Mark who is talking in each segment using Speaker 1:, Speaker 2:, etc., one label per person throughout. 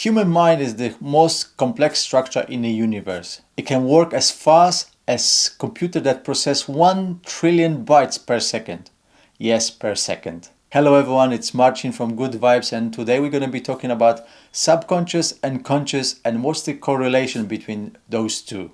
Speaker 1: Human mind is the most complex structure in the universe. It can work as fast as computer that process 1 trillion bytes per second. Yes, per second. Hello everyone, it's Marcin from Good Vibes, and today we're going to be talking about subconscious and conscious and what's the correlation between those two.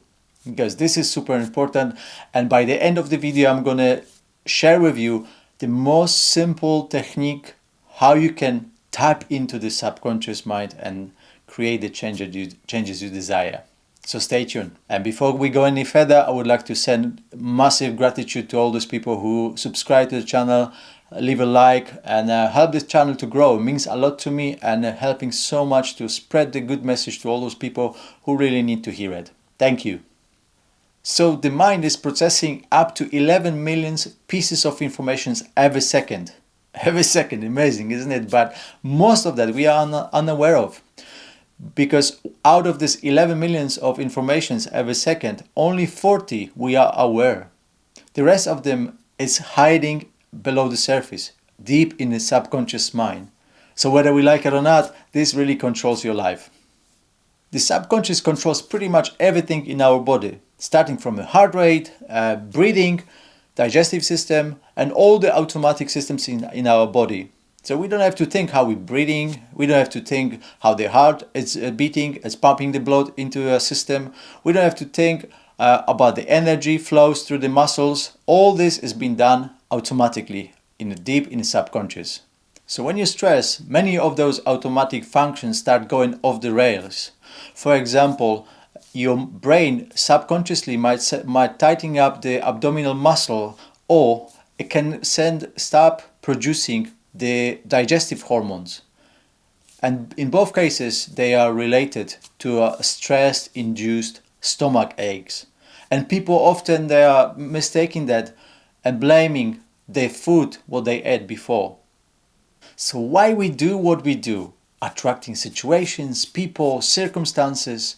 Speaker 1: Because this is super important, and by the end of the video I'm going to share with you the most simple technique how you can tap into the subconscious mind and create the changes you desire. So stay tuned. And before we go any further, I would like to send massive gratitude to all those people who subscribe to the channel, leave a like, and help this channel to grow. It means a lot to me, and helping so much to spread the good message to all those people who really need to hear it. Thank you. So the mind is processing up to 11 million pieces of information every second. Every second, amazing, isn't it? But most of that we are unaware of. Because out of this 11 millions of informations every second, only 40 we are aware. The rest of them is hiding below the surface, deep in the subconscious mind. So whether we like it or not, this really controls your life. The subconscious controls pretty much everything in our body, starting from the heart rate, breathing, digestive system, and all the automatic systems in our body. So we don't have to think how we're breathing, we don't have to think how the heart is beating, it's pumping the blood into a system. We don't have to think about the energy flows through the muscles. All this is being done automatically, deep in the subconscious. So when you stress, many of those automatic functions start going off the rails. For example, your brain subconsciously might tighten up the abdominal muscle, or it can stop producing the digestive hormones. And in both cases, they are related to stress-induced stomach aches. And people often they are mistaking that and blaming the food what they ate before. So why we do what we do, attracting situations, people, circumstances,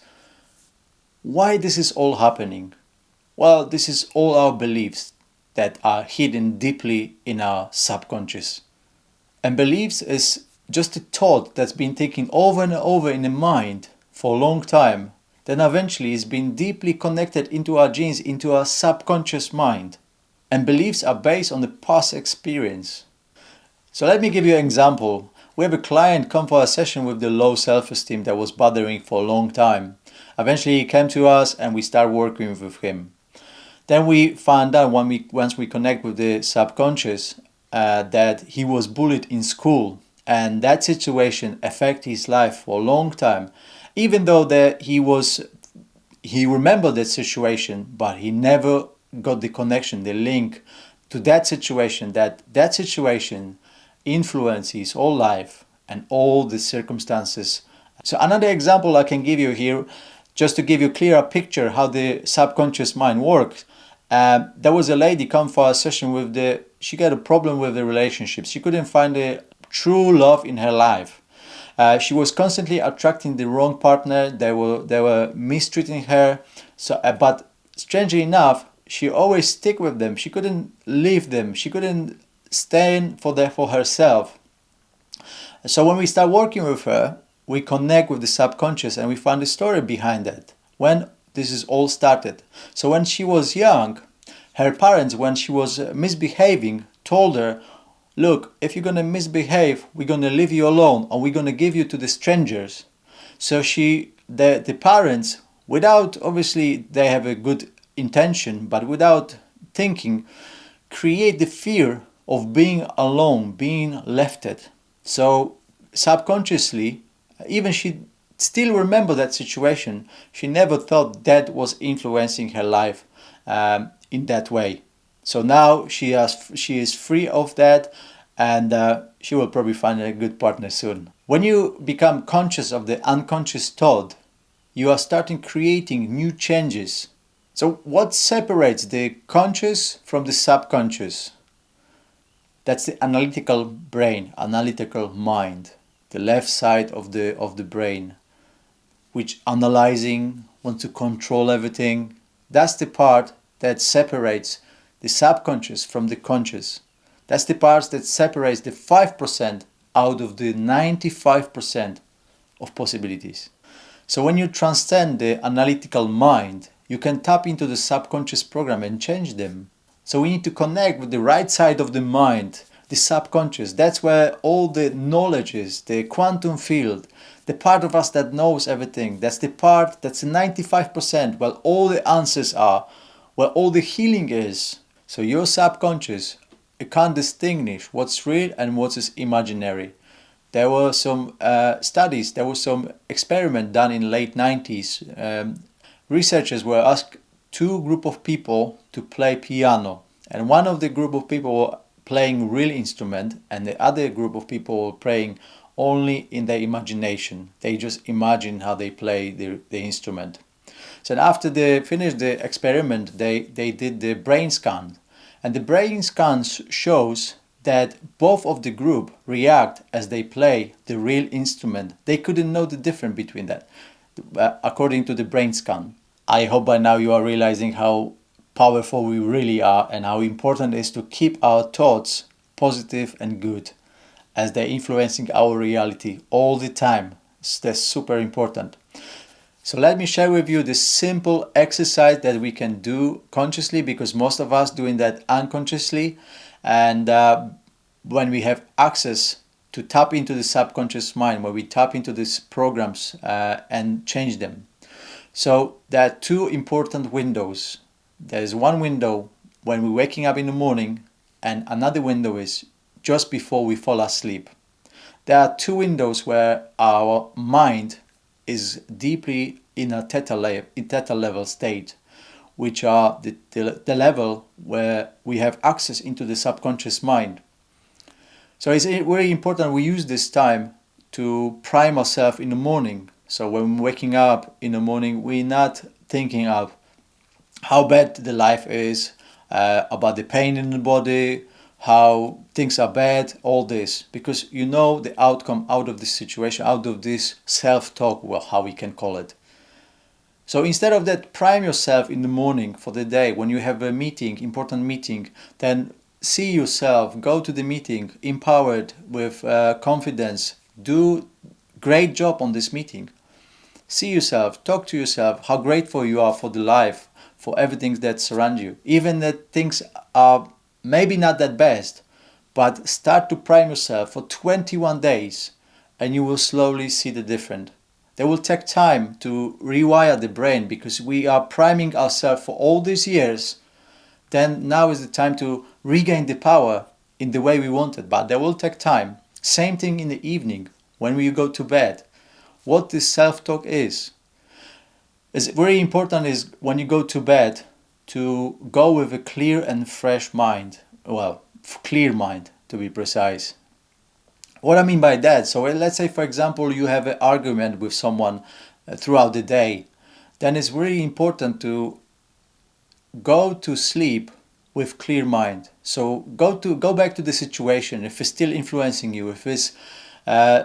Speaker 1: why this is all happening? Well, this is all our beliefs that are hidden deeply in our subconscious. And beliefs is just a thought that's been taken over and over in the mind for a long time, then eventually is being deeply connected into our genes, into our subconscious mind. And beliefs are based on the past experience. So let me give you an example. We have a client come for a session with the low self-esteem that was bothering for a long time. Eventually he came to us and we started working with him. Then we found out once we connect with the subconscious that he was bullied in school, and that situation affected his life for a long time. Even though he remembered that situation, but he never got the connection, the link to that situation, that situation influences his whole life and all the circumstances. So another example I can give you here, just to give you a clearer picture how the subconscious mind works. There was a lady come for a session she got a problem with the relationship. She couldn't find a true love in her life. She was constantly attracting the wrong partner. They were mistreating her. So, but strangely enough, she always stick with them. She couldn't leave them. She couldn't stand for herself. So when we start working with her, we connect with the subconscious and we find the story behind that. When this is all started. So when she was young, her parents, when she was misbehaving, told her, look, if you're going to misbehave, we're going to leave you alone, or we're going to give you to the strangers. So the parents, without, obviously they have a good intention, but without thinking, create the fear of being alone, being left. So subconsciously, even she still remember that situation, she never thought that was influencing her life in that way. So now she is free of that, and she will probably find a good partner soon. When you become conscious of the unconscious thought, you are starting creating new changes. So what separates the conscious from the subconscious? That's the analytical brain, analytical mind, the left side of the brain, which analyzing, wants to control everything. That's the part that separates the subconscious from the conscious. That's the part that separates the 5% out of the 95% of possibilities. So when you transcend the analytical mind, you can tap into the subconscious program and change them. So we need to connect with the right side of the mind, the subconscious. That's where all the knowledge is, the quantum field, the part of us that knows everything. That's the part, that's 95% where all the answers are, where all the healing is. So your subconscious, it can't distinguish what's real and what is imaginary. There were some studies, there was some experiment done in late 90s. Researchers were asked two group of people to play piano, and one of the group of people were playing real instrument and the other group of people were playing only in their imagination. They just imagine how they play the instrument. So after they finished the experiment, they did the brain scan, and the brain scan shows that both of the group react as they play the real instrument. They couldn't know the difference between that, according to the brain scan. I hope by now you are realizing how powerful we really are and how important it is to keep our thoughts positive and good, as they're influencing our reality all the time. That's super important. So let me share with you this simple exercise that we can do consciously, because most of us doing that unconsciously. And when we have access to tap into the subconscious mind, where we tap into these programs and change them. So there are two important windows. There is one window when we're waking up in the morning, and another window is just before we fall asleep. There are two windows where our mind is deeply in a theta level state, which are the level where we have access into the subconscious mind. So it's very important we use this time to prime ourselves in the morning. So when we're waking up in the morning, we're not thinking of how bad the life is, about the pain in the body, how things are bad, all this, because you know the outcome out of this situation, out of this self-talk, well, how we can call it. So instead of that, prime yourself in the morning for the day. When you have a meeting, important meeting, then see yourself, go to the meeting empowered with confidence, do great job on this meeting. See yourself, talk to yourself, how grateful you are for the life, for everything that surrounds you. Even that things are maybe not that best, but start to prime yourself for 21 days and you will slowly see the difference. They will take time to rewire the brain, because we are priming ourselves for all these years. Then now is the time to regain the power in the way we want it, but they will take time. Same thing in the evening when we go to bed. What this self-talk is very important is when you go to bed to go with a clear and fresh mind. Well, clear mind to be precise. What I mean by that, so let's say for example you have an argument with someone throughout the day, then it's really important to go to sleep with clear mind. So go back to the situation. If it's still influencing you, if it's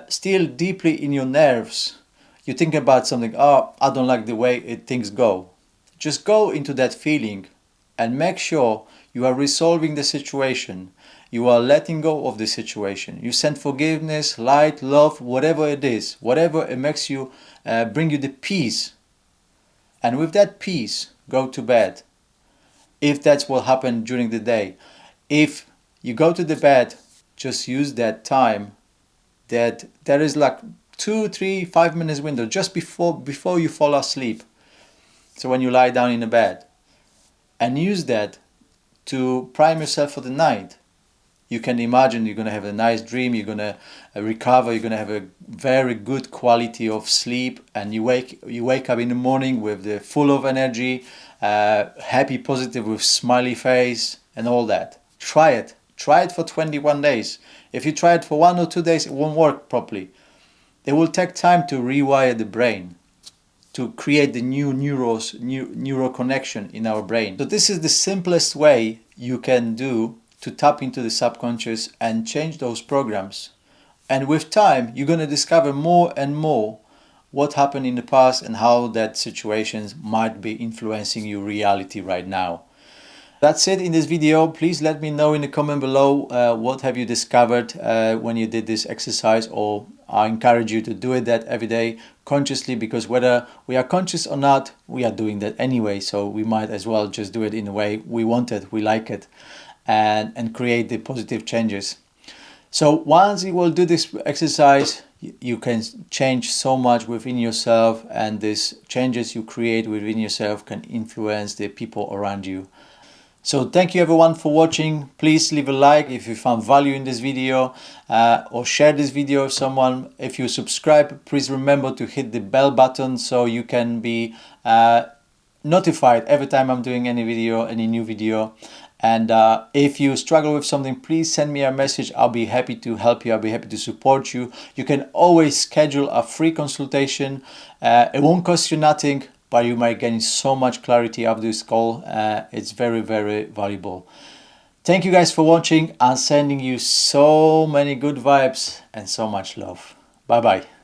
Speaker 1: still deeply in your nerves, you think about something, oh, I don't like the way things go. Just go into that feeling and make sure you are resolving the situation. You are letting go of the situation. You send forgiveness, light, love, whatever it is, whatever it makes you, bring you the peace. And with that peace, go to bed. If that's what happened during the day. If you go to the bed, just use that time that there is like 2, 3, 5 minutes window just before you fall asleep. So when you lie down in the bed, and use that to prime yourself for the night. You can imagine you're going to have a nice dream, you're going to recover, you're going to have a very good quality of sleep, and you wake up in the morning with the full of energy, happy, positive, with smiley face and all that. Try it for 21 days. If you try it for 1 or 2 days, it won't work properly. It will take time to rewire the brain, to create the new neural connection in our brain. So this is the simplest way you can do to tap into the subconscious and change those programs. And with time, you're going to discover more and more what happened in the past and how that situations might be influencing your reality right now. That's it in this video. Please let me know in the comment below what have you discovered when you did this exercise, or I encourage you to do it that every day consciously, because whether we are conscious or not, we are doing that anyway. So we might as well just do it in the way we want it, we like it, and create the positive changes. So once you will do this exercise, you can change so much within yourself, and these changes you create within yourself can influence the people around you. So thank you everyone for watching. Please leave a like if you found value in this video, or share this video with someone. If you subscribe, please remember to hit the bell button so you can be notified every time I'm doing any video, any new video. And if you struggle with something, please send me a message. I'll be happy to help you. I'll be happy to support you. You can always schedule a free consultation. It won't cost you nothing, but you might gain so much clarity after this call. It's very, very valuable. Thank you guys for watching. I'm sending you so many good vibes and so much love. Bye bye.